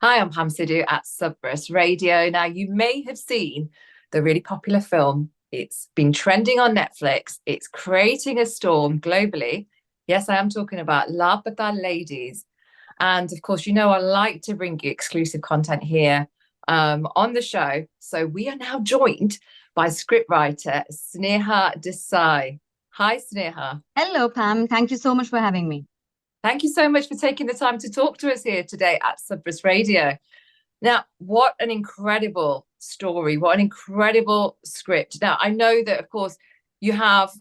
Hi, I'm Pam Sidhu at Sabras Radio. Now, you may have seen the really popular film. It's been trending on Netflix. It's creating a storm globally. Yes, I am talking about Laapataa Ladies. And of course, I like to bring you exclusive content here on the show. So we are now joined by scriptwriter Sneha Desai. Hi, Sneha. Hello, Pam. Thank you so much for having me. Thank you so much for taking the time to talk to us here today at Sabras Radio. Now, what an incredible story! What an incredible script! Now, I know that, of course, you have,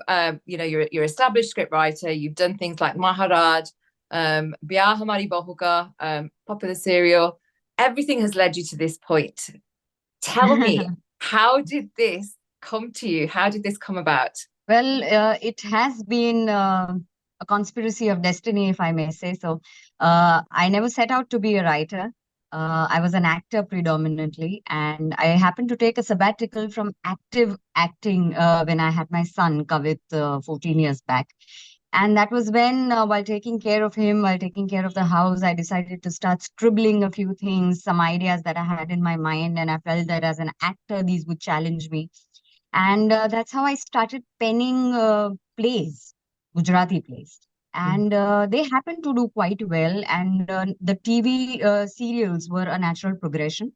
you're established scriptwriter. You've done things like Maharaj, Bya Hamari Bahu Ka, popular serial. Everything has led you to this point. Tell me, how did this come to you? How did this come about? Well, it has been a conspiracy of destiny, if I may say so. I never set out to be a writer. I was an actor predominantly, and I happened to take a sabbatical from active acting when I had my son, Kavit, 14 years back. And that was when, while taking care of him, while taking care of the house, I decided to start scribbling a few things, some ideas that I had in my mind. And I felt that as an actor, these would challenge me. And that's how I started penning plays, Gujarati plays. And they happened to do quite well. And the TV serials were a natural progression.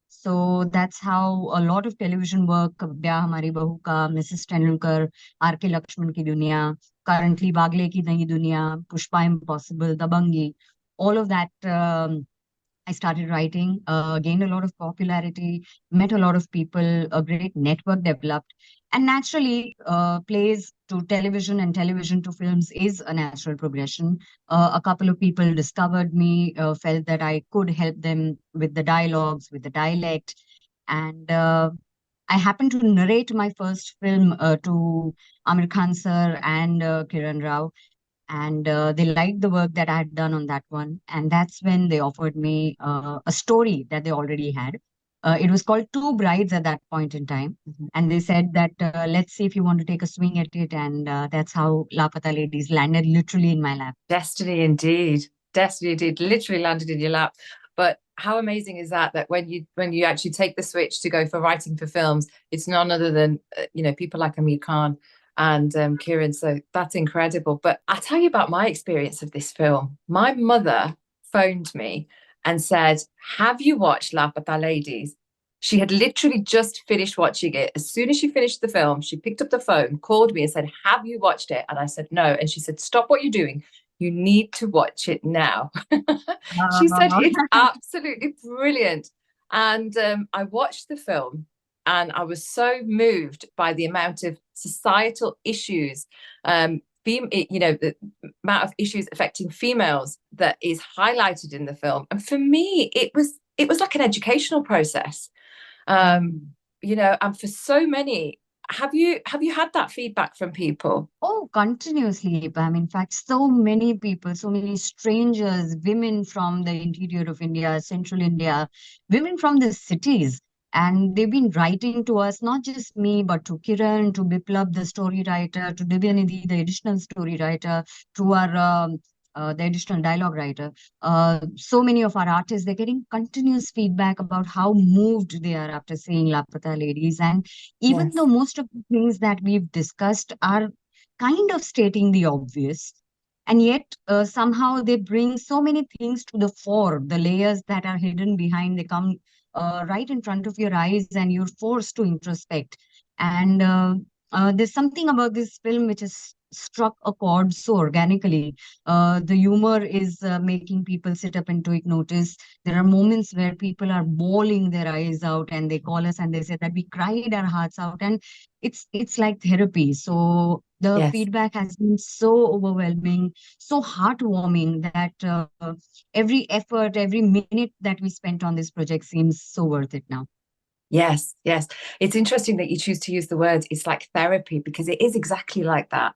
So that's how a lot of television work, Bya Hamari Bahu Ka, Mrs. Tendulkar, R.K. Lakshman Ki Duniya, currently Bagle Ki Nayi Duniya, Pushpa Impossible, Dabangi, all of that I started writing, gained a lot of popularity, met a lot of people, a great network developed. And naturally, plays to television and television to films is a natural progression. A couple of people discovered me, felt that I could help them with the dialogues, with the dialect. And I happened to narrate my first film to Amir Khan sir and Kiran Rao, and they liked the work that I had done on that one. And that's when they offered me a story that they already had. It was called Two Brides at that point in time. And they said that let's see if you want to take a swing at it. And that's how Laapataa Ladies landed literally in my lap. Destiny indeed. Destiny indeed. Literally landed in your lap. But how amazing is that when you actually take the switch to go for writing for films, it's none other than people like Amir Khan and Kieran. So that's incredible. But I'll tell you about my experience of this film. My mother phoned me and said, "Have you watched Laapataa Ladies?" She had literally just finished watching it. As soon as she finished the film, she picked up the phone, called me and said, "Have you watched it?" And I said, "No." And she said, "Stop what you're doing. You need to watch it now." She said, "It's absolutely brilliant." And I watched the film and I was so moved by the amount of societal issues, the amount of issues affecting females that is highlighted in the film. And for me, it was like an educational process. And for so many, have you had that feedback from people? Oh, continuously, Pam. In fact, so many people, so many strangers, women from the interior of India, central India, women from the cities. And they've been writing to us, not just me, but to Kiran, to Biplab, the story writer, to Divyanidhi, the additional story writer, to our the additional dialogue writer. So many of our artists, they're getting continuous feedback about how moved they are after seeing Laapataa Ladies. And even Yes. though most of the things that we've discussed are kind of stating the obvious, and yet somehow they bring so many things to the fore, the layers that are hidden behind, they come right in front of your eyes, and you're forced to introspect. And there's something about this film which has struck a chord so organically. The humor is making people sit up and take notice. There are moments where people are bawling their eyes out, and they call us and they say that we cried our hearts out, and it's like therapy. So the Yes. feedback has been so overwhelming, so heartwarming that every effort, every minute that we spent on this project seems so worth it now. Yes, yes. It's interesting that you choose to use the word it's like therapy because it is exactly like that.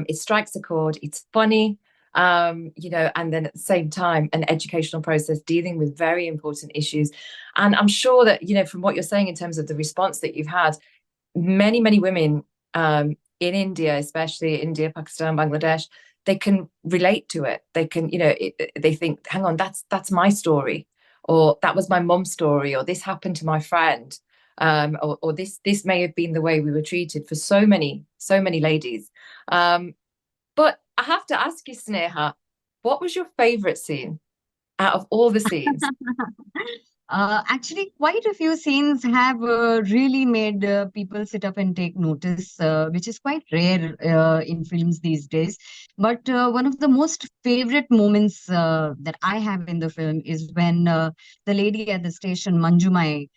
It strikes a chord, it's funny, and then at the same time, an educational process dealing with very important issues. And I'm sure that, from what you're saying in terms of the response that you've had, many, many women in India, especially India, Pakistan, Bangladesh, they can relate to it. They can, they think, hang on, that's my story. or that was my mum's story, or this happened to my friend, or this may have been the way we were treated for so many ladies. But I have to ask you, Sneha, what was your favorite scene out of all the scenes? Actually, quite a few scenes have really made people sit up and take notice, which is quite rare in films these days. But one of the most favorite moments that I have in the film is when the lady at the station, Manjumai,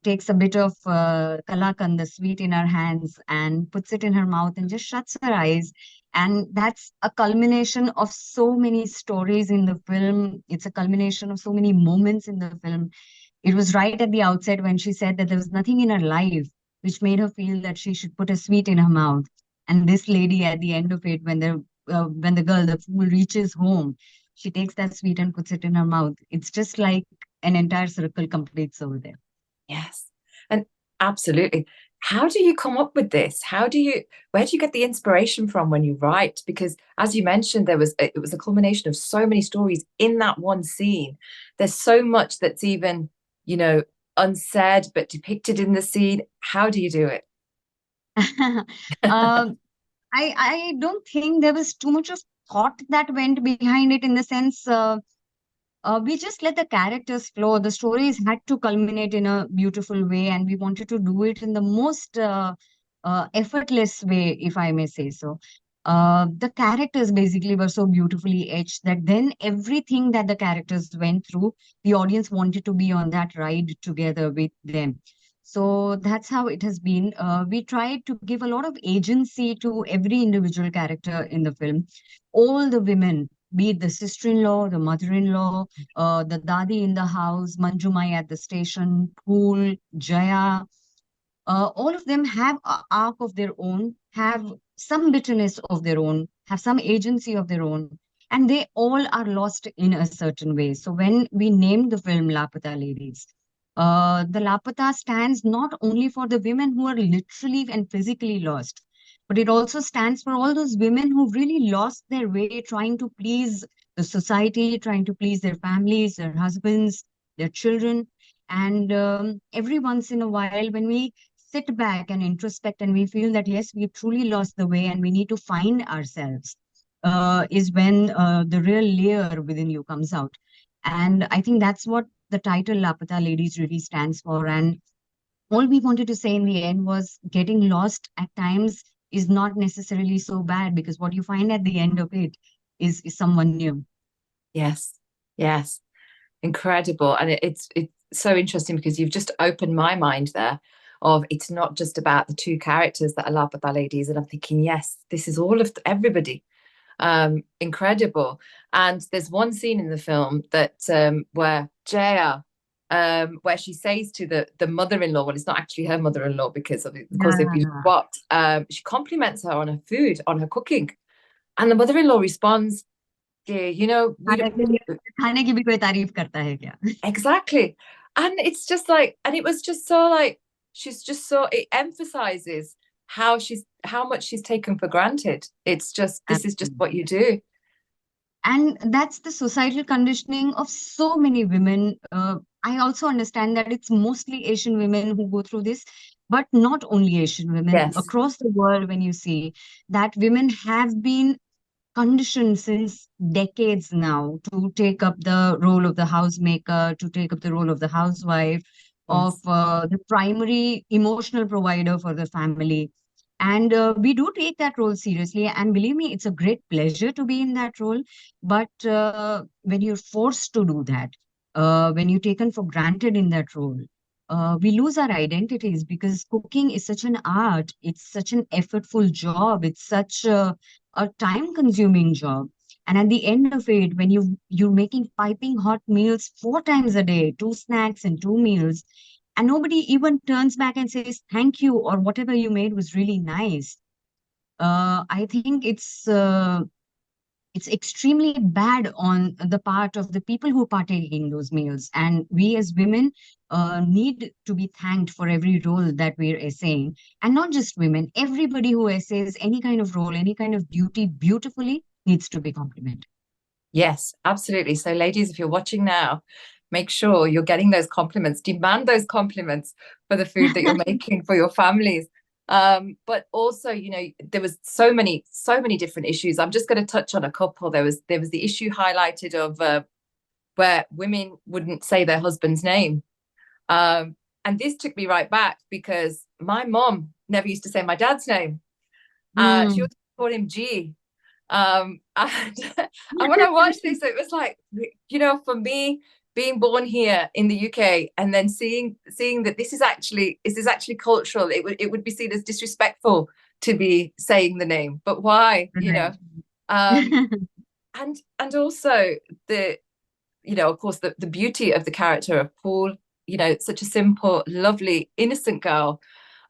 takes a bit of kalakan, the sweet, in her hands and puts it in her mouth and just shuts her eyes. And that's a culmination of so many stories in the film. It's a culmination of so many moments in the film. It was right at the outset when she said that there was nothing in her life which made her feel that she should put a sweet in her mouth. And this lady at the end of it, when the girl, the fool, reaches home, she takes that sweet and puts it in her mouth. It's just like an entire circle completes over there. Yes. And absolutely. How do you come up with this? Where do you get the inspiration from when you write? Because as you mentioned, it was a culmination of so many stories in that one scene. There's so much that's even, you know, unsaid but depicted in the scene. How do you do it? um, I don't think there was too much of thought that went behind it, in the sense we just let the characters flow. The stories had to culminate in a beautiful way, and we wanted to do it in the most effortless way, if I may say so. The characters basically were so beautifully etched that then everything that the characters went through, the audience wanted to be on that ride together with them. So that's how it has been. We tried to give a lot of agency to every individual character in the film. All the women, be it the sister-in-law, the mother-in-law, the dadi in the house, Manjumai at the station, Pool, Jaya, all of them have a arc of their own, have some bitterness of their own, have some agency of their own, and they all are lost in a certain way. So when we named the film Laapataa Ladies, the Lapata stands not only for the women who are literally and physically lost, but it also stands for all those women who really lost their way trying to please the society, trying to please their families, their husbands, their children. And every once in a while, when we sit back and introspect and we feel that, yes, we truly lost the way and we need to find ourselves, is when the real layer within you comes out. And I think that's what the title Lapata Ladies really stands for. And all we wanted to say in the end was getting lost at times is not necessarily so bad, because what you find at the end of it is someone new. Yes. Yes. Incredible. And it's so interesting because you've just opened my mind there of it's not just about the two characters that are Laapataa Ladies. And I'm thinking, yes, this is all of everybody. Incredible. And there's one scene in the film that where Jaya, where she says to the mother-in-law, well, it's not actually her mother-in-law because of course they've been Yeah. swapped. She compliments her on her food, on her cooking. And the mother-in-law responds, dear, you know, we खाने don't के लिए खाने की भी कोई तारीफ करता है क्या? exactly. And it's just like, and it was just so like, she's just so, it emphasizes how much she's taken for granted. It's just, this is just what Absolutely. you do. And that's the societal conditioning of so many women. I also understand that it's mostly Asian women who go through this, but not only Asian women. Yes. Across the world, when you see that women have been conditioned since decades now to take up the role of the housemaker, to take up the role of the housewife, of Yes. the primary emotional provider for the family. And we do take that role seriously. And believe me, it's a great pleasure to be in that role. But when you're forced to do that, when you're taken for granted in that role, we lose our identities, because cooking is such an art. It's such an effortful job. It's such a time consuming job. And at the end of it, when you're making piping hot meals 4 times a day, two snacks and two meals, and nobody even turns back and says thank you, or whatever you made was really nice. I think it's extremely bad on the part of the people who partake in those meals. And we as women need to be thanked for every role that we're essaying. And not just women, everybody who essays any kind of role, any kind of duty beautifully needs to be complimented. Yes, absolutely. So, ladies, if you're watching now, make sure you're getting those compliments, demand those compliments for the food that you're making for your families. But also, there was so many different issues. I'm just going to touch on a couple. There was the issue highlighted of where women wouldn't say their husband's name. And this took me right back because my mom never used to say my dad's name. She always called him G. And when I watched this, it was like, for me, being born here in the UK and then seeing that this is actually cultural, it would be seen as disrespectful to be saying the name. But why? And also of course, the beauty of the character of Paul, such a simple, lovely, innocent girl,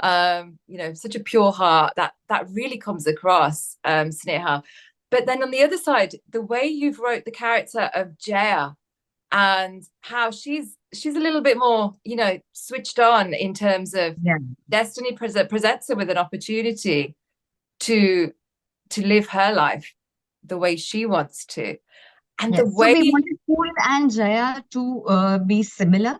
such a pure heart that really comes across, Sneha. But then on the other side, the way you've wrote the character of Jaya and how she's a little bit more, switched on in terms of destiny presents her with an opportunity to live her life the way she wants to. And the way so we wanted Pool and Jaya to be similar,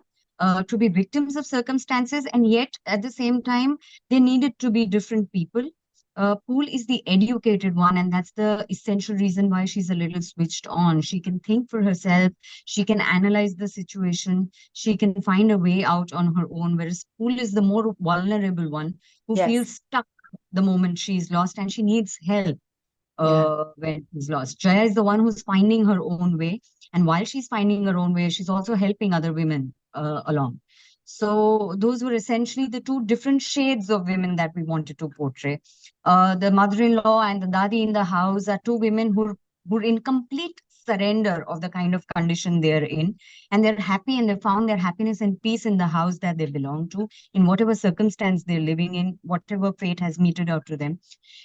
to be victims of circumstances, and yet at the same time, they needed to be different people. Pool is the educated one, and that's the essential reason why she's a little switched on. She can think for herself, she can analyze the situation, she can find a way out on her own, whereas Pool is the more vulnerable one who feels stuck the moment she's lost and she needs help when she's lost. Jaya is the one who's finding her own way. And while she's finding her own way, she's also helping other women along. So those were essentially the two different shades of women that we wanted to portray. The mother-in-law and the dadi in the house are two women who are in complete surrender of the kind of condition they're in. And they're happy and they found their happiness and peace in the house that they belong to, in whatever circumstance they're living in, whatever fate has meted out to them.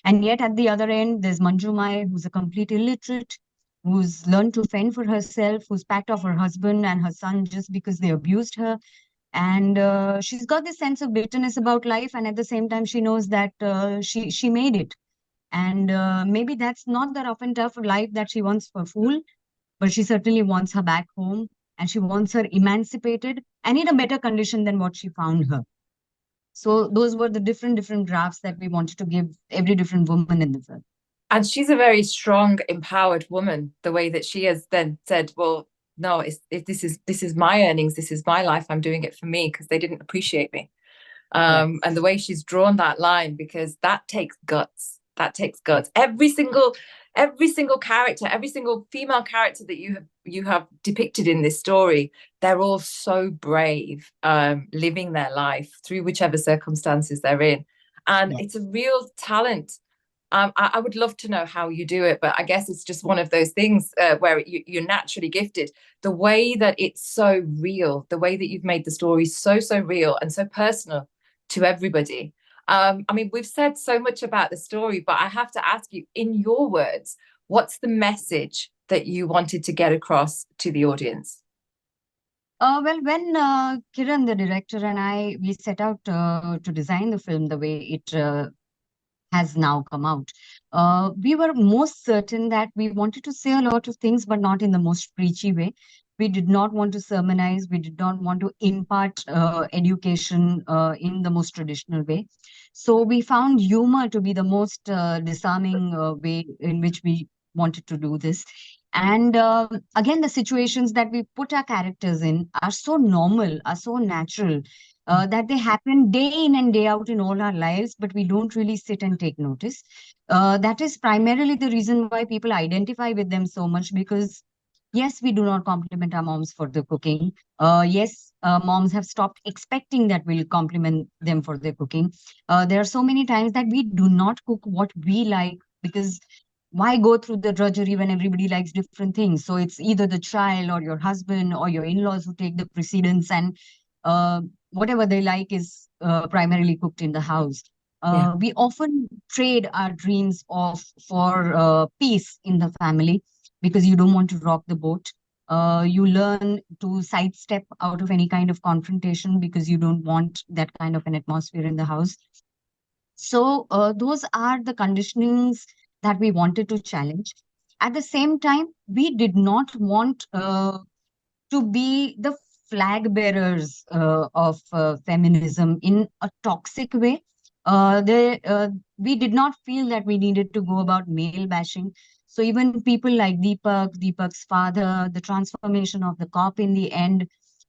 And yet at the other end, there's Manju Mai, who's a complete illiterate, who's learned to fend for herself, who's packed off her husband and her son just because they abused her. And she's got this sense of bitterness about life. And at the same time, she knows that she made it. And maybe that's not the rough and tough life that she wants for Fool, but she certainly wants her back home and she wants her emancipated and in a better condition than what she found her. So those were the different drafts that we wanted to give every different woman in the film. And she's a very strong, empowered woman, the way that she has then said, well, no, this is my earnings, this is my life, I'm doing it for me because they didn't appreciate me. And the way she's drawn that line, because that takes guts. Every single character, every single female character that you have depicted in this story, they're all so brave, living their life through whichever circumstances they're in. And it's a real talent. I would love to know how you do it, but I guess it's just one of those things where you're naturally gifted. The way that it's so real, the way that you've made the story so real and so personal to everybody. I mean, we've said so much about the story, but I have to ask you, in your words, what's the message that you wanted to get across to the audience? Well, when Kiran, the director, and we set out to design the film the way it has now come out, we were most certain that we wanted to say a lot of things, but not in the most preachy way. We did not want to sermonize. We did not want to impart education in the most traditional way. So we found humor to be the most disarming way in which we wanted to do this. And again, the situations that we put our characters in are so normal, are so natural, that they happen day in and day out in all our lives, but we don't really sit and take notice. That is primarily the reason why people identify with them so much, because yes, we do not compliment our moms for the cooking. Yes, moms have stopped expecting that we'll compliment them for their cooking. There are so many times that we do not cook what we like, because why go through the drudgery when everybody likes different things? So it's either the child or your husband or your in-laws who take the precedence, and whatever they like is primarily cooked in the house. We often trade our dreams off for peace in the family, because you don't want to rock the boat. You learn to sidestep out of any kind of confrontation because you don't want that kind of an atmosphere in the house. So those are the conditionings that we wanted to challenge. At the same time, we did not want to be the flag bearers of feminism in a toxic way. We did not feel that we needed to go about male bashing. So even people like Deepak's father, the transformation of the cop in the end,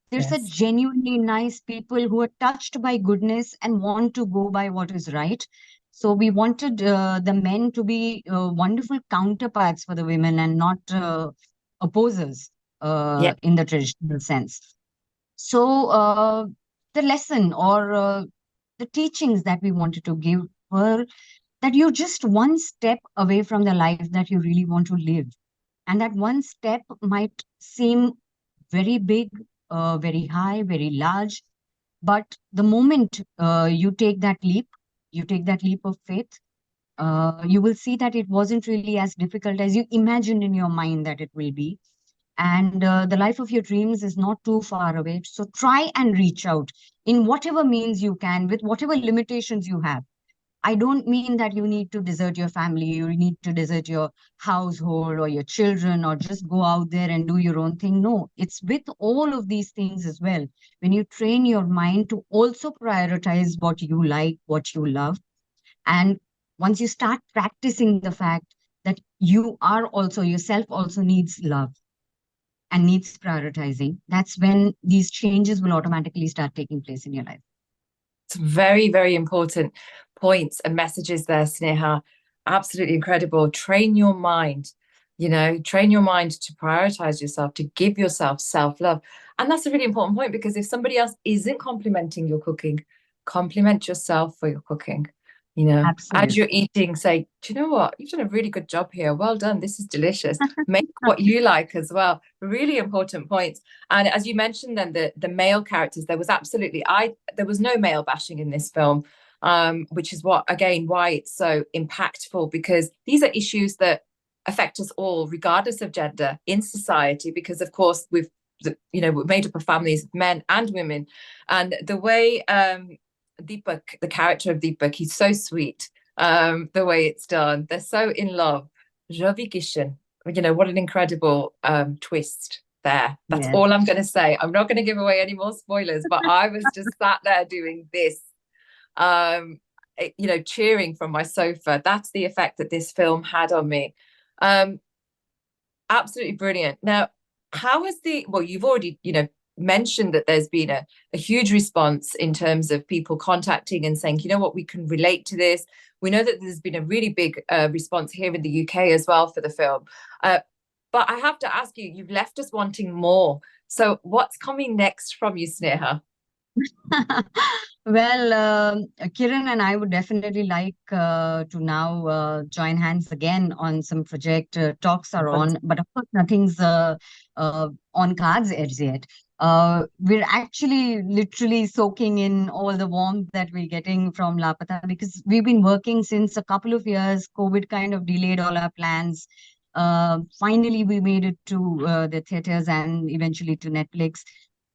there's a Yes. genuinely nice people who are touched by goodness and want to go by what is right. So we wanted the men to be wonderful counterparts for the women and not opposers Yeah. in the traditional sense. So the lesson or the teachings that we wanted to give were that you're just one step away from the life that you really want to live. And that one step might seem very big, very high, very large. But the moment you take that leap of faith, you will see that it wasn't really as difficult as you imagined in your mind that it will be. And the life of your dreams is not too far away. So try and reach out in whatever means you can, with whatever limitations you have. I don't mean that you need to desert your family, you need to desert your household or your children or just go out there and do your own thing. No, it's with all of these things as well. When you train your mind to also prioritize what you like, what you love, and once you start practicing the fact that you are also, yourself also needs love and needs prioritizing, that's when these changes will automatically start taking place in your life. Some very, very important points and messages there, Sneha. Absolutely incredible. Train your mind, train your mind to prioritize yourself, to give yourself self-love. And that's a really important point, because if somebody else isn't complimenting your cooking, compliment yourself for your cooking. As Absolutely. you're eating, say, do you know what? You've done a really good job here. Well done. This is delicious. Make what you like as well. Really important points. And as you mentioned, then the male characters, there was no male bashing in this film, which is why it's so impactful, because these are issues that affect us all, regardless of gender in society. Because of course we're made up of families of men and women, and the way Deepak, the character of Deepak, he's so sweet. The way it's done, they're so in love. Ravi Kishan, what an incredible twist there. That's Yes. all I'm going to say. I'm not going to give away any more spoilers, but I was just sat there doing this, cheering from my sofa. That's the effect that this film had on me. Um, Absolutely brilliant. Now, how has you've already, mentioned that there's been a huge response in terms of people contacting and saying, you know what, we can relate to this. We know that there's been a really big response here in the UK as well for the film. But I have to ask you, you've left us wanting more. So what's coming next from you, Sneha? Well, Kiran and I would definitely like to now join hands again on some project. Talks are on, but of course, nothing's on cards as yet. We're actually literally soaking in all the warmth that we're getting from Laapataa, because we've been working since a couple of years. COVID kind of delayed all our plans. Finally, we made it to the theaters and eventually to Netflix.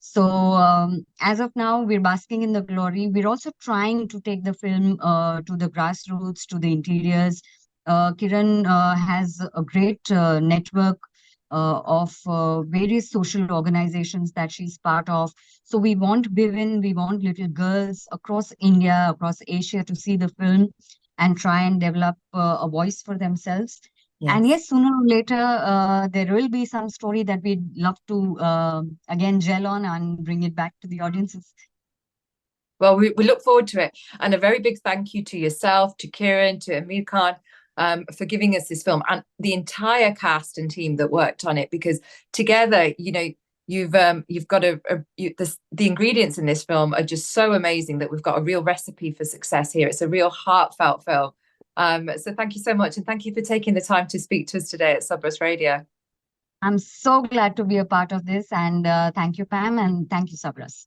So, as of now, we're basking in the glory. We're also trying to take the film to the grassroots, to the interiors. Kiran has a great network of various social organizations that she's part of. So, we want women, we want little girls across India, across Asia to see the film and try and develop a voice for themselves. And Yes. yes, sooner or later, there will be some story that we'd love to again gel on and bring it back to the audiences. Well, we look forward to it. And a very big thank you to yourself, to Kieran, to Amir Khan, for giving us this film, and the entire cast and team that worked on it, because together, you've got the ingredients in this film are just so amazing that we've got a real recipe for success here. It's a real heartfelt film. So thank you so much. And thank you for taking the time to speak to us today at Sabras Radio. I'm so glad to be a part of this. And thank you, Pam, and thank you, Sabras.